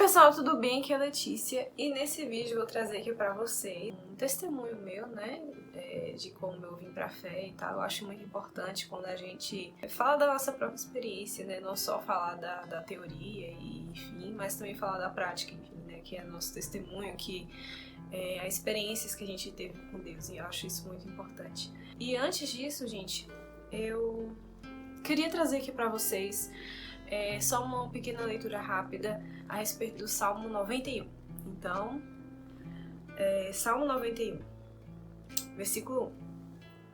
pessoal, tudo bem? Aqui é a Letícia e nesse vídeo eu vou trazer aqui pra vocês um testemunho meu, né, de como eu vim pra fé e tal. Eu acho muito importante quando a gente fala da nossa própria experiência, né, não só falar da teoria e enfim, mas também falar da prática, enfim, né, que é nosso testemunho, que as experiências que a gente teve com Deus, e eu acho isso muito importante. E antes disso, gente, eu queria trazer aqui pra vocês só uma pequena leitura rápida a respeito do Salmo 91. Então, Salmo 91, versículo 1.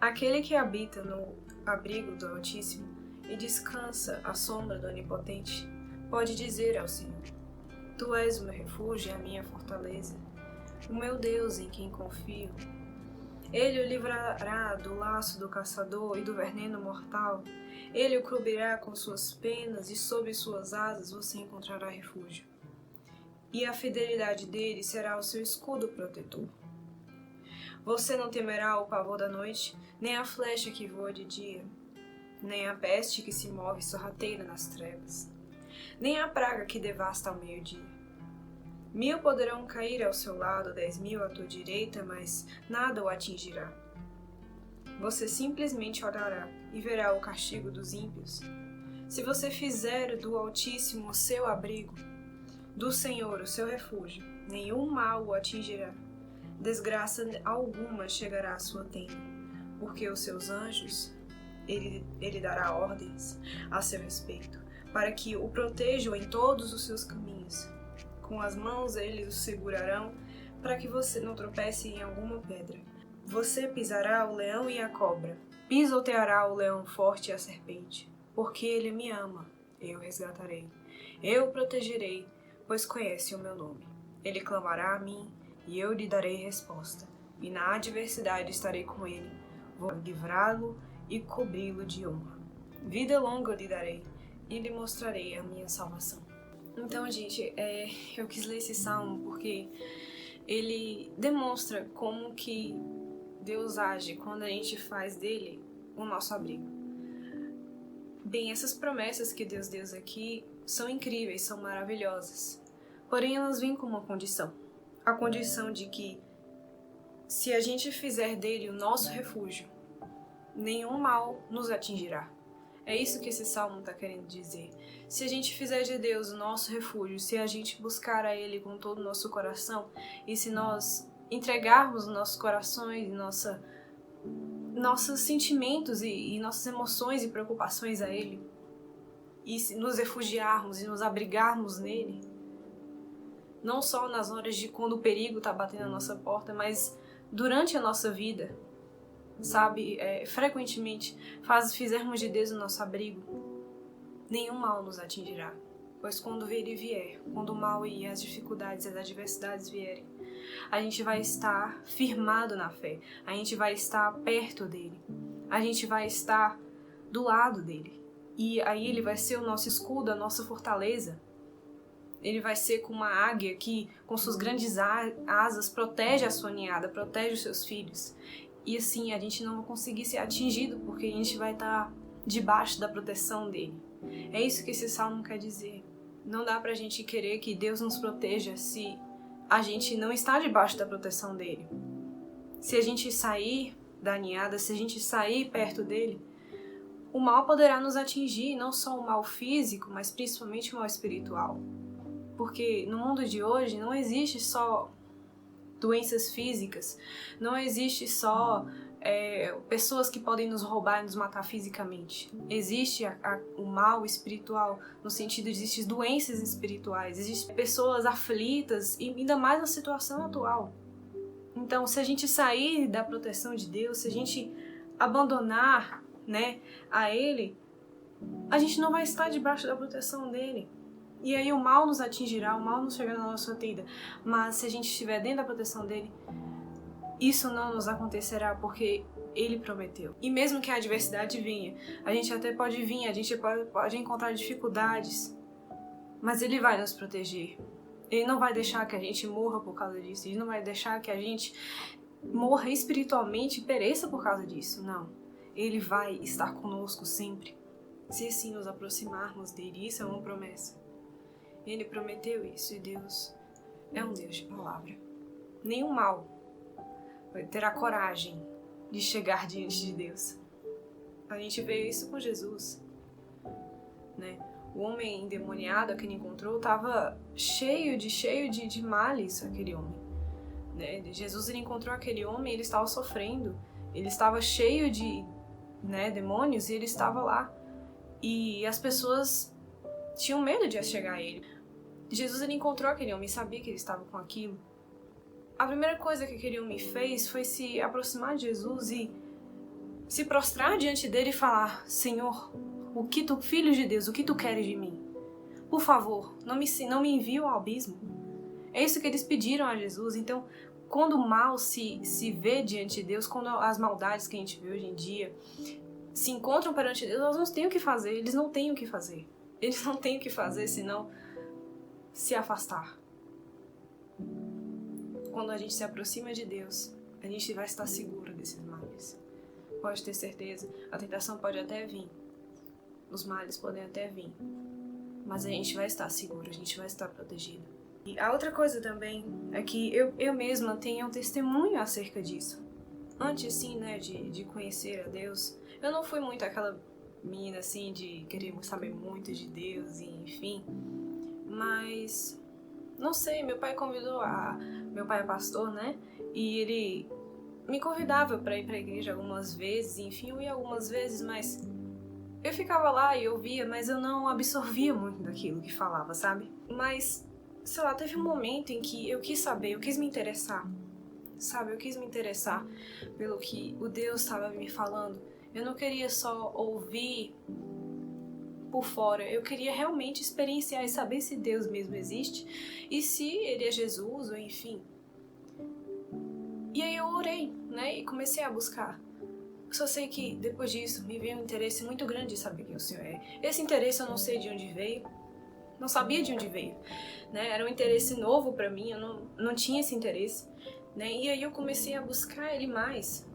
Aquele que habita no abrigo do Altíssimo e descansa à sombra do Onipotente, pode dizer ao Senhor: Tu és o meu refúgio e a minha fortaleza, o meu Deus em quem confio. Ele o livrará do laço do caçador e do veneno mortal. Ele o cobrirá com suas penas e sob suas asas você encontrará refúgio. E a fidelidade dele será o seu escudo protetor. Você não temerá o pavor da noite, nem a flecha que voa de dia, nem a peste que se move sorrateira nas trevas, nem a praga que devasta ao meio-dia. 1000 poderão cair ao seu lado, 10.000 à tua direita, mas nada o atingirá. Você simplesmente orará e verá o castigo dos ímpios. Se você fizer do Altíssimo o seu abrigo, do Senhor o seu refúgio, nenhum mal o atingirá. Desgraça alguma chegará à sua tenda, porque os seus anjos, ele dará ordens a seu respeito, para que o protejam em todos os seus caminhos. Com as mãos eles o segurarão, para que você não tropece em alguma pedra. Você pisará o leão e a cobra, pisoteará o leão forte e a serpente. Porque ele me ama, eu o resgatarei. Eu o protegerei, pois conhece o meu nome. Ele clamará a mim, e eu lhe darei resposta. E na adversidade estarei com ele. Vou livrá-lo e cobri-lo de honra. Vida longa eu lhe darei, e lhe mostrarei a minha salvação. Então, gente, eu quis ler esse salmo porque ele demonstra como que Deus age quando a gente faz dele o nosso abrigo. Bem, essas promessas que Deus deu aqui são incríveis, são maravilhosas. Porém, elas vêm com uma condição. A condição de que, se a gente fizer dele o nosso refúgio, nenhum mal nos atingirá. É isso que esse salmo está querendo dizer. Se a gente fizer de Deus o nosso refúgio, se a gente buscar a Ele com todo o nosso coração, e se nós entregarmos nossos corações, nossos sentimentos e nossas emoções e preocupações a Ele, e se nos refugiarmos e nos abrigarmos nele, não só nas horas de quando o perigo está batendo na nossa porta, mas durante a nossa vida, sabe, frequentemente fizermos de Deus o nosso abrigo, nenhum mal nos atingirá, pois quando ele vier, quando o mal e as dificuldades e as adversidades vierem, a gente vai estar firmado na fé, a gente vai estar perto dele, a gente vai estar do lado dele, e aí ele vai ser o nosso escudo, a nossa fortaleza. Ele vai ser como uma águia que, com suas grandes asas, protege a sua ninhada, protege os seus filhos. E assim, a gente não vai conseguir ser atingido, porque a gente vai estar debaixo da proteção dele. É isso que esse salmo quer dizer. Não dá pra gente querer que Deus nos proteja se a gente não está debaixo da proteção dele. Se a gente sair da ninhada, se a gente sair perto dele, o mal poderá nos atingir, não só o mal físico, mas principalmente o mal espiritual. Porque no mundo de hoje não existe só doenças físicas, não existe só pessoas que podem nos roubar e nos matar fisicamente. Existe o mal espiritual, no sentido de existem doenças espirituais, existem pessoas aflitas, e ainda mais na situação atual. Então, se a gente sair da proteção de Deus, se a gente abandonar, né, a Ele, a gente não vai estar debaixo da proteção dele. E aí o mal nos atingirá, o mal nos chegará na nossa tenda. Mas se a gente estiver dentro da proteção dele, isso não nos acontecerá, porque ele prometeu. E mesmo que a adversidade venha, a gente até pode vir, a gente pode encontrar dificuldades, mas ele vai nos proteger. Ele não vai deixar que a gente morra por causa disso, ele não vai deixar que a gente morra espiritualmente e pereça por causa disso, não. Ele vai estar conosco sempre, se assim nos aproximarmos dele. Isso é uma promessa. Ele prometeu isso e Deus é um Deus de palavra. Nenhum mal terá coragem de chegar diante de Deus. A gente vê isso com Jesus, né? O homem endemoniado que ele encontrou estava cheio de males, aquele homem, né? Jesus, ele encontrou aquele homem, ele estava sofrendo, ele estava cheio de, né, demônios, e ele estava lá. E as pessoas tinham medo de chegar a ele. Jesus, ele encontrou aquele homem, sabia que ele estava com aquilo. A primeira coisa que aquele homem fez foi se aproximar de Jesus e se prostrar diante dele e falar: Senhor, Filho de Deus, o que tu queres de mim? Por favor, não me envie ao abismo. É isso que eles pediram a Jesus. Então, quando o mal se vê diante de Deus, quando as maldades que a gente vê hoje em dia se encontram perante Deus, elas não têm o que fazer, eles não têm o que fazer. Eles não têm o que fazer senão se afastar. Quando a gente se aproxima de Deus, a gente vai estar seguro desses males. Pode ter certeza, a tentação pode até vir, os males podem até vir, mas a gente vai estar seguro, a gente vai estar protegido. E a outra coisa também é que eu mesma tenho um testemunho acerca disso. Antes, sim, né, de conhecer a Deus, eu não fui muito aquela menina, assim, de querer saber muito de Deus, e enfim. Mas, não sei, meu pai é pastor, né, e ele me convidava para ir para a igreja algumas vezes, enfim, eu ia algumas vezes, mas eu ficava lá e ouvia, mas eu não absorvia muito daquilo que falava, sabe? Mas, sei lá, teve um momento em que eu quis saber, eu quis me interessar, sabe? Eu quis me interessar pelo que o Deus estava me falando. Eu não queria só ouvir por fora, eu queria realmente experienciar e saber se Deus mesmo existe e se Ele é Jesus, ou enfim. E aí eu orei, né, e comecei a buscar. Só sei que depois disso me veio um interesse muito grande de saber quem o Senhor é. Esse interesse eu não sei de onde veio, não sabia de onde veio, né? Era um interesse novo pra mim, eu não tinha esse interesse, né? E aí eu comecei a buscar Ele mais,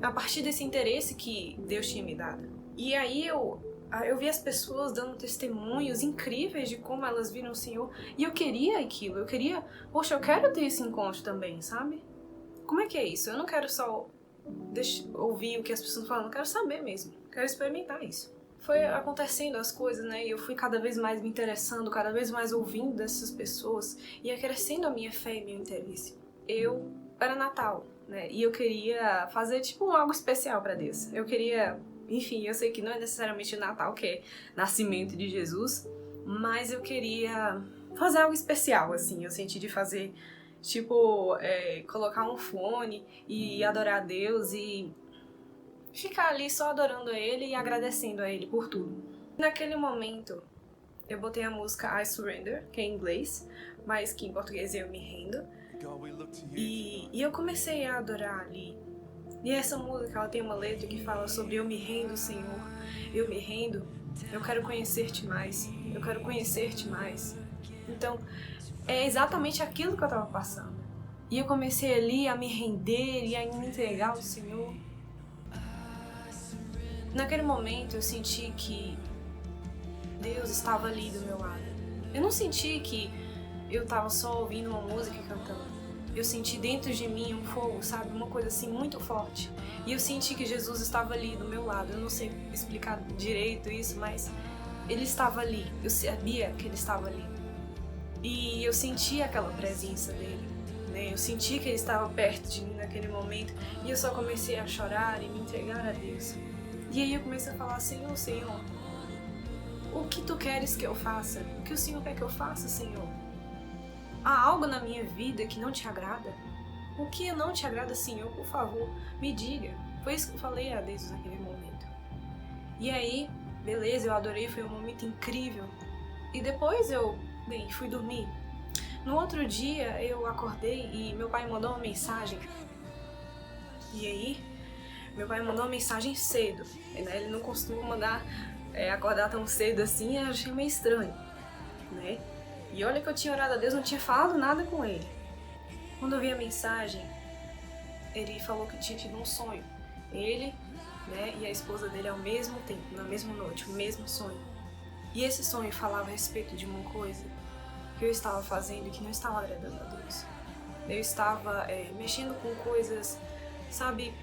a partir desse interesse que Deus tinha me dado. E aí eu vi as pessoas dando testemunhos incríveis de como elas viram o Senhor, e eu queria aquilo, poxa, eu quero ter esse encontro também, sabe? Como é que é isso? Eu não quero só ouvir o que as pessoas falam, eu quero saber mesmo, quero experimentar isso. Foi acontecendo as coisas, né, e eu fui cada vez mais me interessando, cada vez mais ouvindo dessas pessoas, e ia crescendo a minha fé e meu interesse. Era Natal, né, e eu queria fazer tipo algo especial pra Deus. Eu queria, enfim, eu sei que não é necessariamente o Natal que é nascimento de Jesus, mas eu queria fazer algo especial, assim, eu senti de fazer tipo, colocar um fone e adorar a Deus e ficar ali só adorando a Ele e agradecendo a Ele por tudo. Naquele momento, eu botei a música I Surrender, que é em inglês, mas que em português é Eu Me Rendo. E eu comecei a adorar ali. E essa música, ela tem uma letra que fala sobre eu me rendo, Senhor, eu me rendo, eu quero conhecer-te mais, eu quero conhecer-te mais. Então, é exatamente aquilo que eu estava passando. E eu comecei ali a me render e a me entregar ao Senhor. Naquele momento eu senti que Deus estava ali do meu lado. Eu não senti que eu estava só ouvindo uma música e cantando. Eu senti dentro de mim um fogo, sabe? Uma coisa assim muito forte. E eu senti que Jesus estava ali do meu lado. Eu não sei explicar direito isso, mas Ele estava ali. Eu sabia que Ele estava ali. E eu senti aquela presença dele, né? Eu senti que ele estava perto de mim naquele momento. E eu só comecei a chorar e me entregar a Deus. E aí eu comecei a falar: Senhor, Senhor, o que tu queres que eu faça? O que o Senhor quer que eu faça, Senhor? Há algo na minha vida que não te agrada? O que não te agrada, Senhor? Por favor, me diga. Foi isso que eu falei a Deus naquele momento. E aí, beleza, eu adorei, foi um momento incrível. E depois fui dormir. No outro dia eu acordei e meu pai mandou uma mensagem. E aí, meu pai mandou uma mensagem cedo, né? Ele não costuma acordar tão cedo assim, eu achei meio estranho, né? E olha que eu tinha orado a Deus, não tinha falado nada com ele. Quando eu vi a mensagem, ele falou que tinha tido um sonho. Ele, né, e a esposa dele ao mesmo tempo, na mesma noite, o mesmo sonho. E esse sonho falava a respeito de uma coisa que eu estava fazendo que não estava agradando a Deus. Eu estava mexendo com coisas, sabe,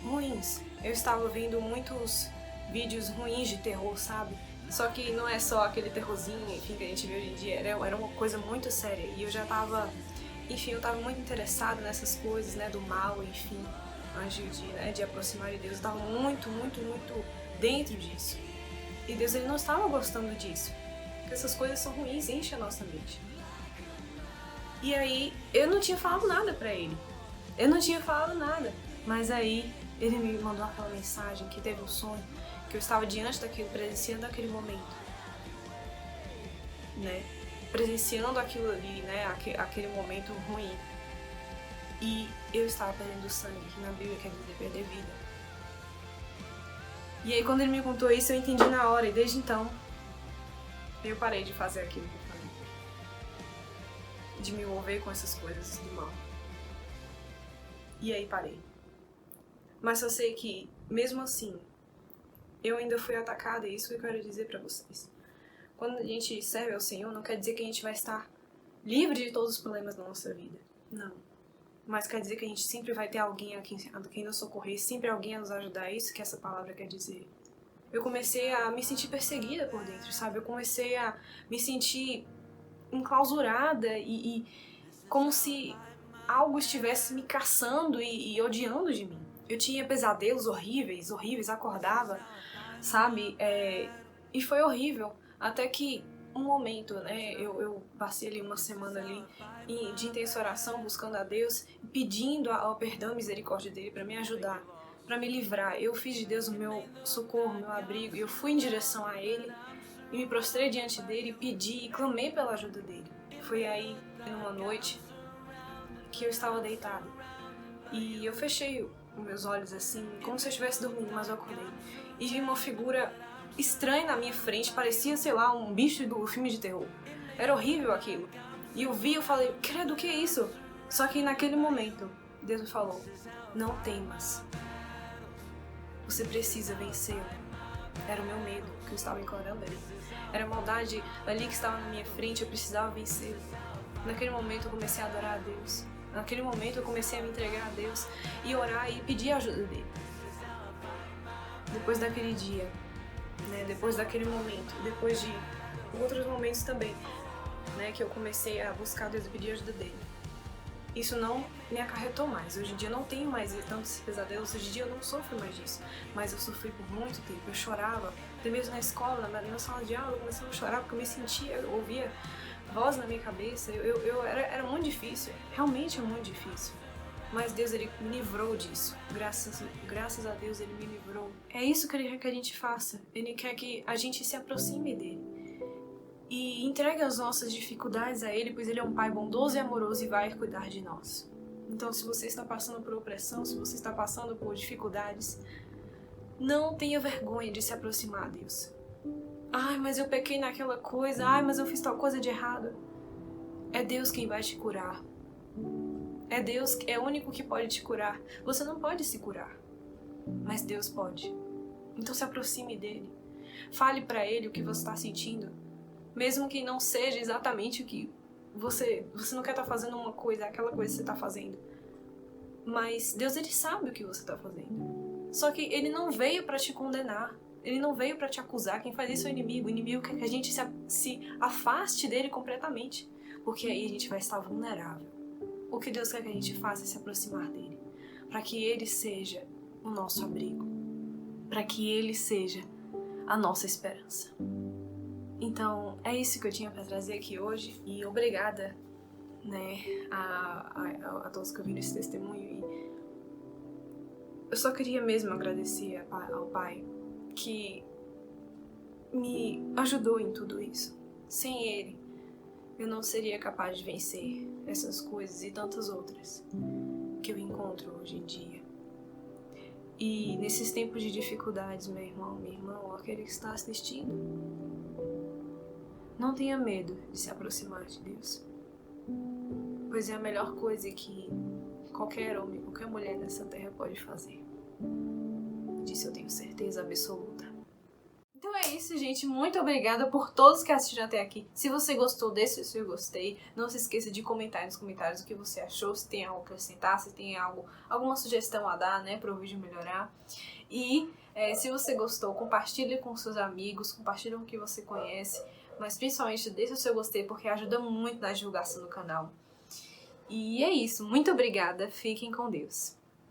ruins. Eu estava vendo muitos vídeos ruins de terror, sabe? Só que não é só aquele terrorzinho, enfim, que a gente vê hoje em dia, era uma coisa muito séria. E eu já tava, enfim, eu tava muito interessada nessas coisas, né, do mal, enfim, antes de aproximar de Deus. Eu tava muito dentro disso. E Deus, ele não estava gostando disso. Porque essas coisas são ruins, enchem a nossa mente. E aí, eu não tinha falado nada pra ele. Eu não tinha falado nada. Mas aí, ele me mandou aquela mensagem que teve um sonho, que eu estava diante daquilo, presenciando aquele momento, né? Presenciando aquilo ali, né? Aquele momento ruim. E eu estava perdendo sangue, que na Bíblia quer dizer perder vida. E aí, quando ele me contou isso, eu entendi na hora, e desde então, eu parei de fazer aquilo que eu falei. De me envolver com essas coisas do mal. E aí parei. Mas eu sei que, mesmo assim, eu ainda fui atacada, e isso que eu quero dizer pra vocês. Quando a gente serve ao Senhor, não quer dizer que a gente vai estar livre de todos os problemas da nossa vida. Não. Mas quer dizer que a gente sempre vai ter alguém a quem nos socorrer, sempre alguém a nos ajudar. É isso que essa palavra quer dizer. Eu comecei a me sentir perseguida por dentro, sabe? Eu comecei a me sentir enclausurada e como se algo estivesse me caçando e odiando de mim. Eu tinha pesadelos horríveis, acordava, sabe? E foi horrível. Até que um momento, né? Eu passei ali uma semana ali de intensa oração, buscando a Deus, pedindo ao perdão e misericórdia dele para me ajudar, para me livrar. Eu fiz de Deus o meu socorro, o meu abrigo, e eu fui em direção a ele e me prostrei diante dele, pedi e clamei pela ajuda dele. Foi aí, numa noite, que eu estava deitada e eu fechei os meus olhos assim, como se eu estivesse dormindo, mas eu acordei e vi uma figura estranha na minha frente, parecia, sei lá, um bicho do filme de terror. Era horrível aquilo. E eu vi, eu falei, credo, o que é isso? Só que naquele momento, Deus me falou, não temas. Você precisa vencê-lo. Era o meu medo que eu estava encarando ali. Era a maldade ali que estava na minha frente, eu precisava vencê-lo. Naquele momento eu comecei a adorar a Deus. Naquele momento eu comecei a me entregar a Deus e orar e pedir a ajuda dele. Depois daquele dia, né, depois daquele momento, depois de outros momentos também, né, que eu comecei a buscar Deus e pedir a ajuda dele. Isso não me acarretou mais. Hoje em dia eu não tenho mais tantos pesadelos, hoje em dia eu não sofro mais disso. Mas eu sofri por muito tempo, eu chorava, até mesmo na escola, na minha sala de aula, eu começava a chorar porque eu me sentia, eu ouvia voz na minha cabeça, era muito difícil, realmente é muito difícil. Mas Deus, ele me livrou disso. Graças a Deus, ele me livrou. É isso que ele quer que a gente faça. Ele quer que a gente se aproxime dele. E entregue as nossas dificuldades a ele, pois ele é um pai bondoso e amoroso e vai cuidar de nós. Então, se você está passando por opressão, se você está passando por dificuldades, não tenha vergonha de se aproximar a Deus. Ai, mas eu pequei naquela coisa. Ai, mas eu fiz tal coisa de errado. É Deus quem vai te curar. É Deus, é o único que pode te curar. Você não pode se curar, mas Deus pode. Então se aproxime dele. Fale pra ele o que você está sentindo. Mesmo que não seja exatamente o que você não quer estar fazendo uma coisa, aquela coisa que você está fazendo. Mas Deus, ele sabe o que você está fazendo. Só que ele não veio para te condenar. Ele não veio para te acusar. Quem faz isso é o inimigo. O inimigo quer que a gente se afaste dele completamente. Porque aí a gente vai estar vulnerável. O que Deus quer que a gente faça é se aproximar dele. Para que ele seja o nosso abrigo. Para que ele seja a nossa esperança. Então, é isso que eu tinha para trazer aqui hoje. E obrigada, né, a todos que ouviram esse testemunho. E eu só queria mesmo agradecer ao Pai que me ajudou em tudo isso. Sem ele, eu não seria capaz de vencer essas coisas e tantas outras que eu encontro hoje em dia. E nesses tempos de dificuldades, meu irmão, minha irmã, ou aquele que está assistindo, não tenha medo de se aproximar de Deus. Pois é a melhor coisa que qualquer homem, qualquer mulher nessa terra pode fazer. Disso eu tenho certeza absoluta. Então é isso, gente. Muito obrigada por todos que assistiram até aqui. Se você gostou, deixe o seu gostei. Não se esqueça de comentar nos comentários o que você achou, se tem algo a acrescentar, se tem alguma sugestão a dar, né, para o vídeo melhorar. E se você gostou, compartilhe com seus amigos, compartilhe com quem você conhece. Mas principalmente deixe o seu gostei, porque ajuda muito na divulgação do canal. E é isso. Muito obrigada. Fiquem com Deus.